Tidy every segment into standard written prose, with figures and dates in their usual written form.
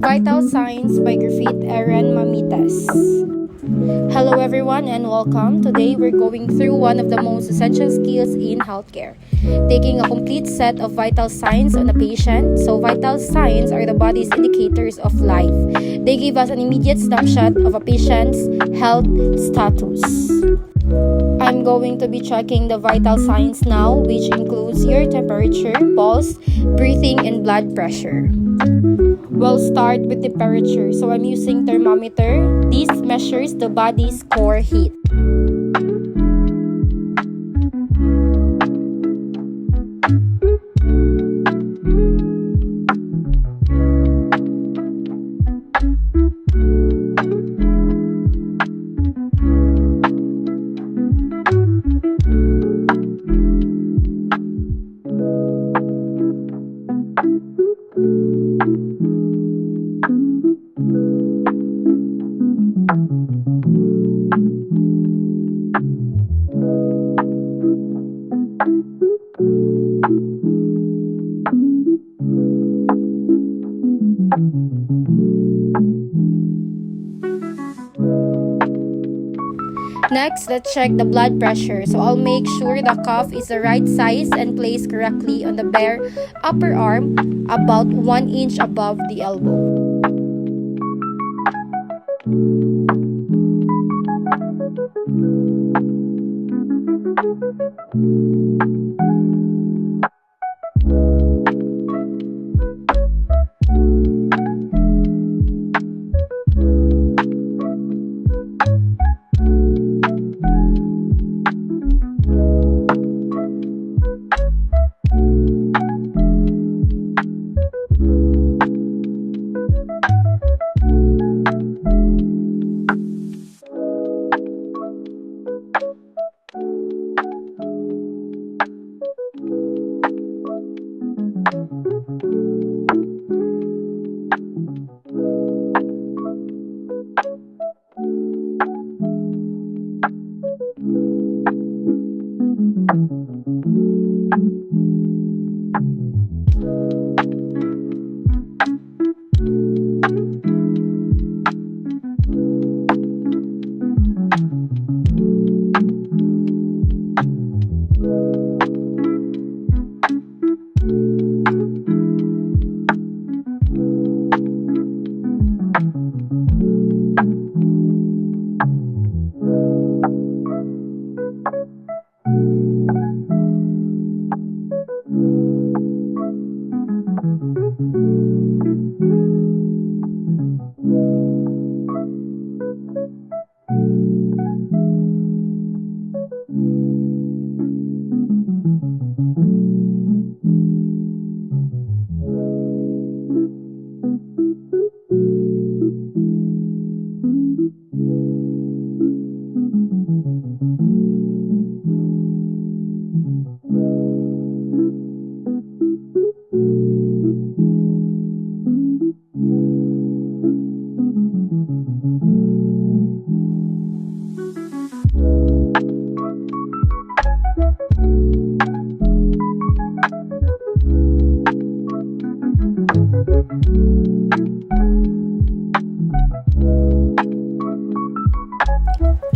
Vital Signs by Griffith Erene, Mamites. Hello everyone and welcome. Today we're going through one of the most essential skills in healthcare, taking a complete set of vital signs on a patient. So vital signs are the body's indicators of life. They give us an immediate snapshot of a patient's health status. I'm going to be checking the vital signs now, which includes your temperature, pulse, breathing, and blood pressure. We'll start with temperature. So I'm using thermometer. This measures the body's core heat. Next, let's check the blood pressure. So I'll make sure the cuff is the right size and placed correctly on the bare upper arm, about 1 inch above the elbow.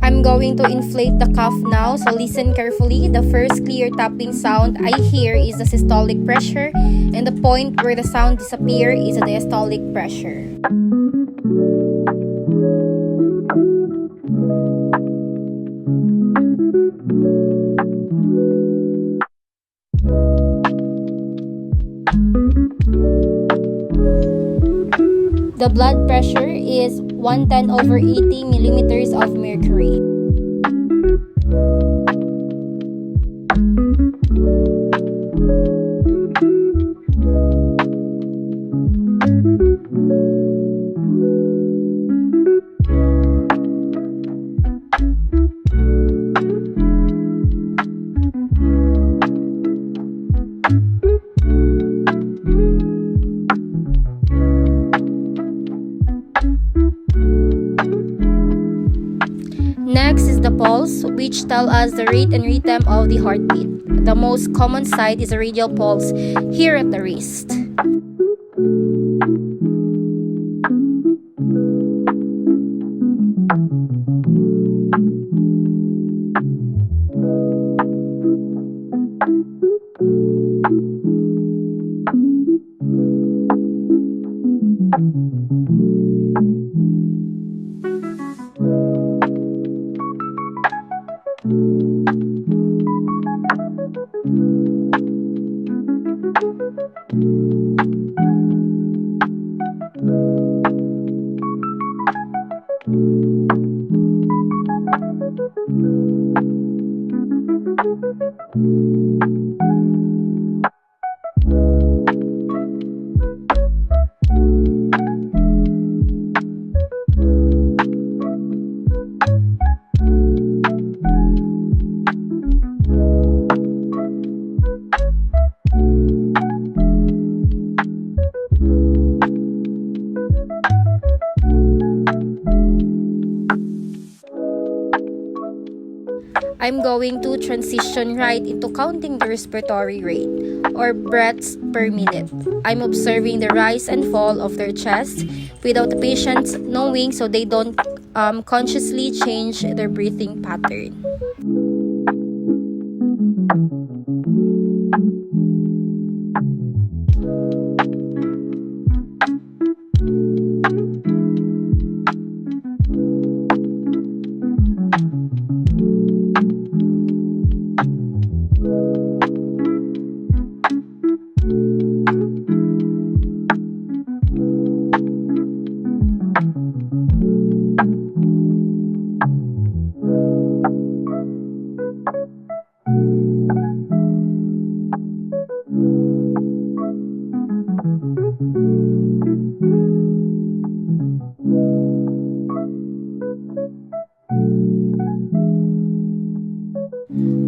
I'm going to inflate the cuff now, so listen carefully. The first clear tapping sound I hear is the systolic pressure, and the point where the sound disappears is the diastolic pressure. The blood pressure is 110/80 millimeters of mercury. Next is the pulse, which tells us the rate and rhythm of the heartbeat. The most common site is the radial pulse here at the wrist. I'm going to transition right into counting the respiratory rate, or breaths per minute. I'm observing the rise and fall of their chest without the patients knowing, so they don't consciously change their breathing pattern.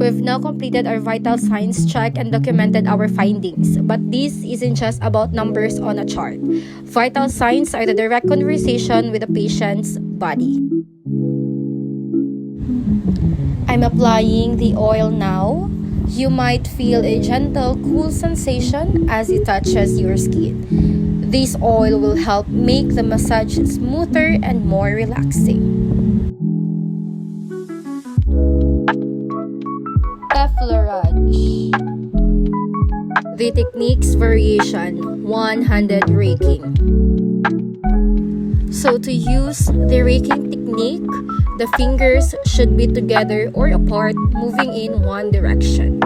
We've now completed our vital signs check and documented our findings. But this isn't just about numbers on a chart. Vital signs are the direct conversation with the patient's body. I'm applying the oil now. You might feel a gentle, cool sensation as it touches your skin. This oil will help make the massage smoother and more relaxing. Effleurage. The technique's variation, one-handed raking. So to use the raking technique, the fingers should be together or apart, moving in one direction.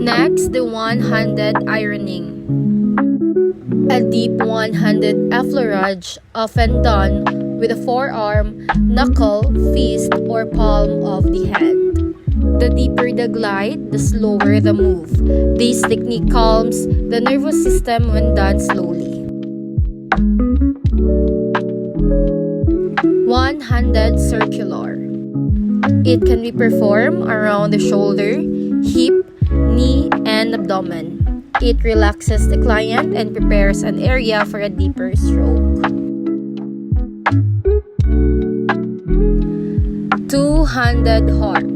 Next, the one-handed ironing. A deep one-handed effleurage, often done with the forearm, knuckle, fist, or palm of the hand. The deeper the glide, the slower the move. This technique calms the nervous system when done slowly. One-handed circular. It can be performed around the shoulder, hip, knee, and abdomen. It relaxes the client and prepares an area for a deeper stroke. Two-handed heart.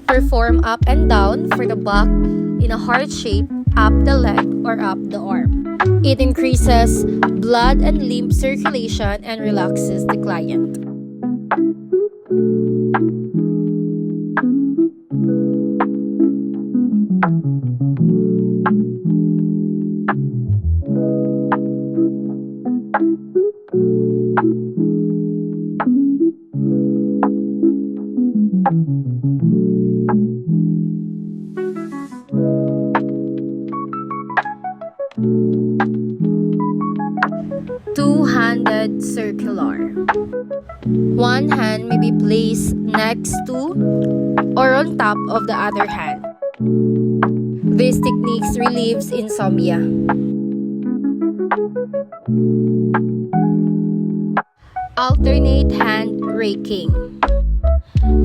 Perform up and down for the back in a heart shape, up the leg or up the arm. It increases blood and lymph circulation and relaxes the client. Two-handed circular. One hand may be placed next to or on top of the other hand. This technique relieves insomnia. Alternate hand raking.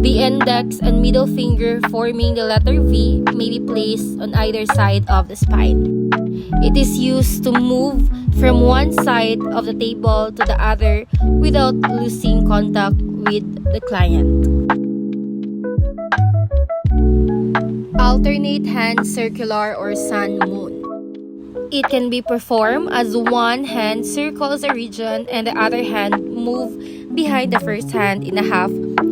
The index and middle finger forming the letter V may be placed on either side of the spine. It is used to move from one side of the table to the other without losing contact with the client. Alternate hand circular or sun moon. It can be performed as one hand circles a region and the other hand move behind the first hand in a half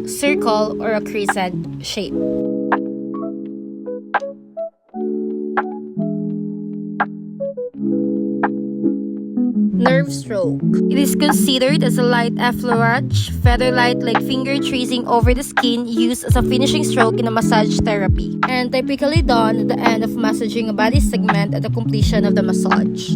circle or a crescent shape. Nerve stroke. It is considered as a light effleurage, feather light like finger tracing over the skin used as a finishing stroke in a massage therapy, and typically done at the end of massaging a body segment at the completion of the massage.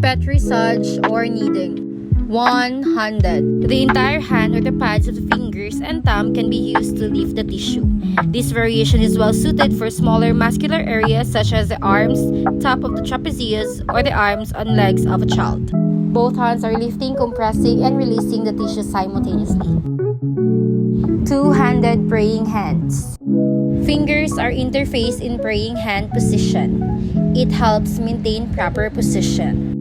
Petrissage or kneading. One-handed. The entire hand or the pads of the fingers and thumb can be used to lift the tissue. This variation is well suited for smaller muscular areas such as the arms, top of the trapezius, or the arms and legs of a child. Both hands are lifting, compressing, and releasing the tissue simultaneously. Two-handed praying hands. Fingers are interfaced in praying hand position. It helps maintain proper position.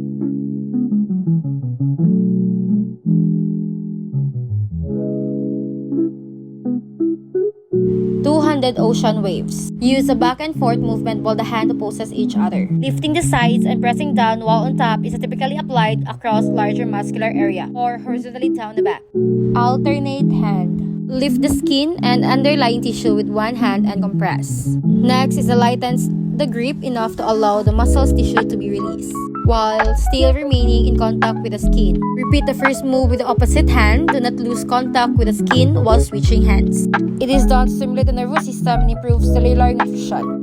Two-handed ocean waves. Use a back and forth movement while the hand opposes each other. Lifting the sides and pressing down while on top is typically applied across larger muscular area or horizontally down the back. Alternate hand. Lift the skin and underlying tissue with one hand and compress. Next is to lighten the grip enough to allow the muscles tissue to be released, while still remaining in contact with the skin. Repeat the first move with the opposite hand. Do not lose contact with the skin while switching hands. It is done to stimulate the nervous system and improve cellular nutrition.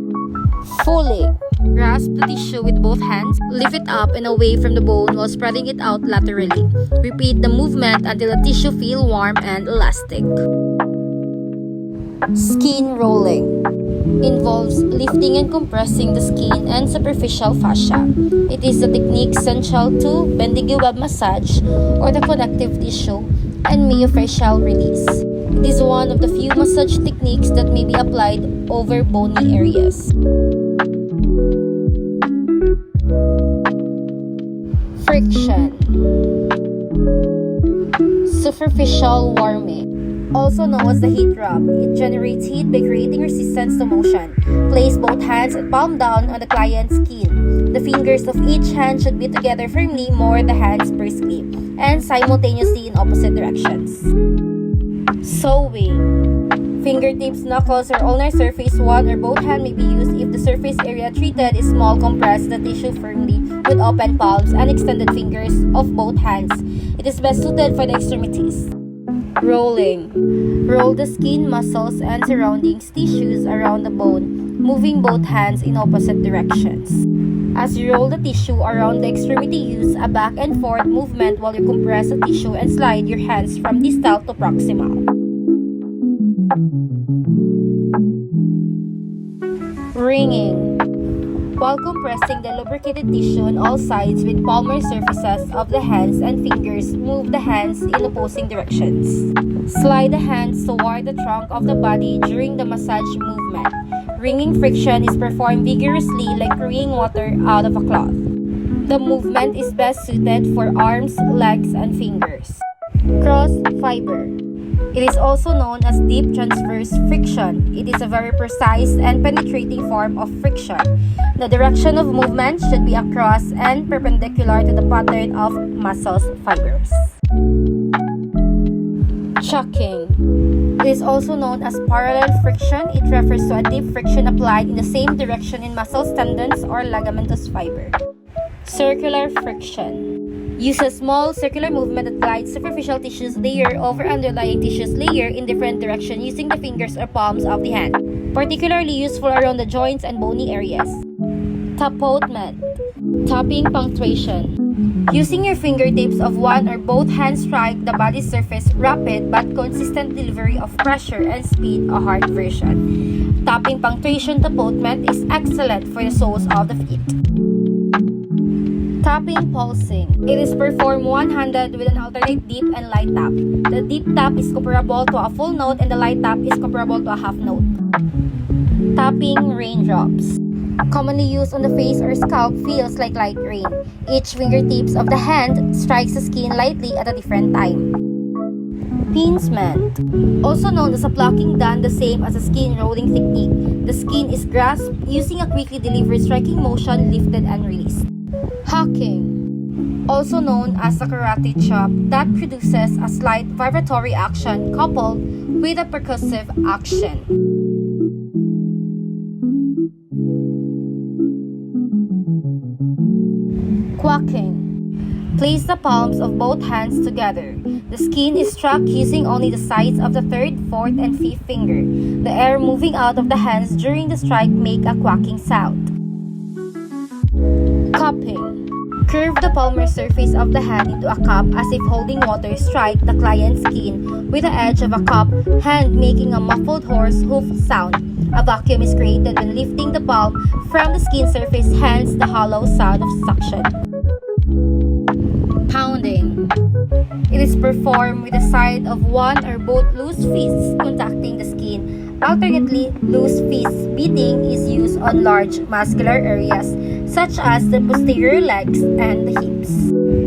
Fully. Grasp the tissue with both hands. Lift it up and away from the bone while spreading it out laterally. Repeat the movement until the tissue feels warm and elastic. Skin rolling. Involves lifting and compressing the skin and superficial fascia. It is the technique essential to bending web massage or the connective tissue and myofascial release. It is one of the few massage techniques that may be applied over bony areas. Friction. Superficial warming. Also known as the heat rub. It generates heat by creating resistance to motion. Place both hands and palm down on the client's skin. The fingers of each hand should be together firmly, more the hands briskly, and simultaneously in opposite directions. Sewing. Fingertips, knuckles, or ulnar surface, one or both hands may be used if the surface area treated is small. Compress the tissue firmly with open palms and extended fingers of both hands. It is best suited for the extremities. Rolling. Roll the skin, muscles, and surrounding tissues around the bone, moving both hands in opposite directions. As you roll the tissue around the extremity, use a back and forth movement while you compress the tissue and slide your hands from distal to proximal. Wringing. While compressing the lubricated tissue on all sides with palmar surfaces of the hands and fingers, move the hands in opposing directions. Slide the hands toward the trunk of the body during the massage movement. Wringing friction is performed vigorously like wringing water out of a cloth. The movement is best suited for arms, legs, and fingers. Cross fiber. It is also known as deep transverse friction. It is a very precise and penetrating form of friction. The direction of movement should be across and perpendicular to the pattern of muscle fibers. Chucking. It is also known as parallel friction. It refers to a deep friction applied in the same direction in muscle tendons or ligamentous fiber. Circular friction. Use a small circular movement that glides superficial tissues layer over underlying tissues layer in different directions using the fingers or palms of the hand. Particularly useful around the joints and bony areas. Tapotement. Tapping punctuation. Using your fingertips of one or both hands strike the body surface, rapid but consistent delivery of pressure and speed, a hard version. Tapping punctuation tapotement is excellent for the soles of the feet. Tapping pulsing. It is performed one-handed with an alternate deep and light tap. The deep tap is comparable to a full note and the light tap is comparable to a half note. Tapping raindrops. Commonly used on the face or scalp, feels like light rain. Each fingertips of the hand strikes the skin lightly at a different time. Pincement. Also known as a plucking done the same as a skin rolling technique, the skin is grasped using a quickly delivered striking motion, lifted and released. Hawking. Also known as a karate chop that produces a slight vibratory action coupled with a percussive action. Quacking. Place the palms of both hands together. The skin is struck using only the sides of the third, fourth, and fifth finger. The air moving out of the hands during the strike make a quacking sound. Cupping. Curve the palmar surface of the hand into a cup as if holding water. Strike the client's skin with the edge of a cup hand making a muffled horse hoof sound. A vacuum is created when lifting the palm from the skin surface, hence the hollow sound of suction. Pounding. It is performed with the side of one or both loose fists contacting the skin. Alternately, loose fist beating is used on large muscular areas such as the posterior legs and the hips.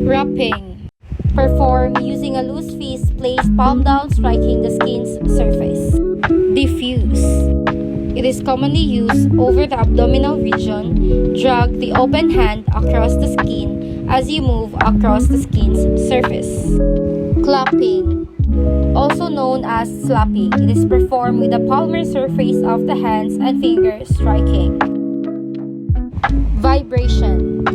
Wrapping. Performed using a loose fist placed palm down striking the skin's surface. Diffuse. It is commonly used over the abdominal region. Drag the open hand across the skin as you move across the skin's surface. Clapping. Also known as slapping, it is performed with the palmar surface of the hands and fingers striking. Vibration.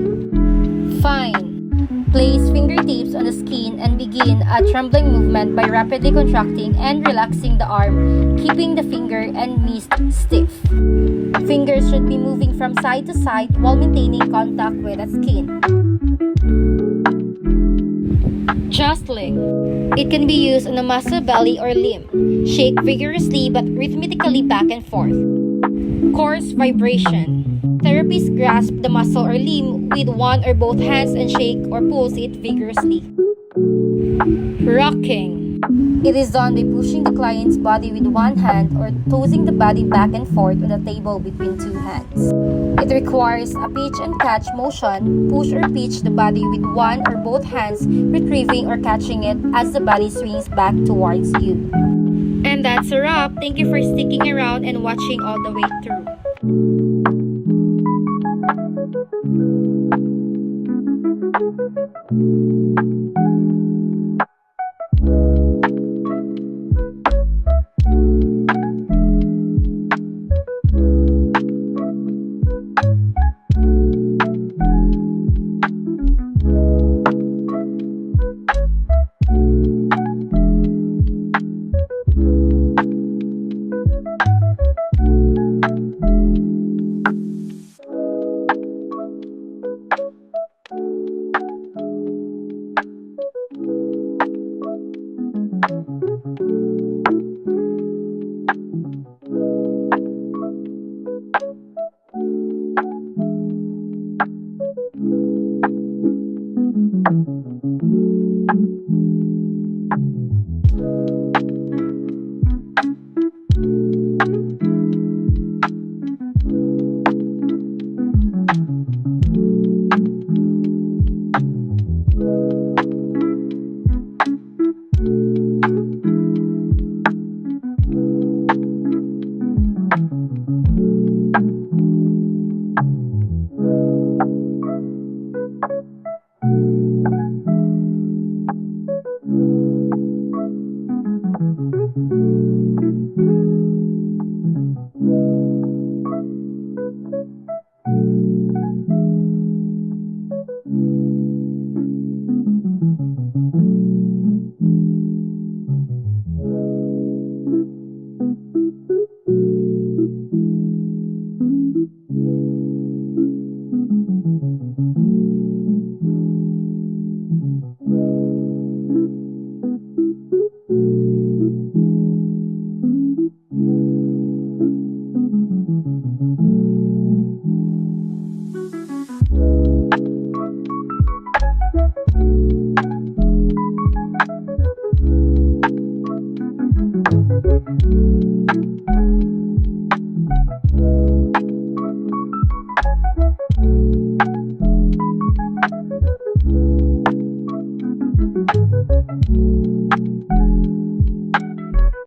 Fine. Place fingertips on the skin and begin a trembling movement by rapidly contracting and relaxing the arm, keeping the finger and wrist stiff. Fingers should be moving from side to side while maintaining contact with the skin. Jostling. It can be used on a muscle, belly, or limb. Shake vigorously but rhythmically back and forth. Coarse vibration. Therapists grasp the muscle or limb with one or both hands and shake or pulse it vigorously. Rocking. It is done by pushing the client's body with one hand or tossing the body back and forth on the table between two hands. It requires a pitch and catch motion. Push or pitch the body with one or both hands, retrieving or catching it as the body swings back towards you. And that's a wrap. Thank you for sticking around and watching all the way through.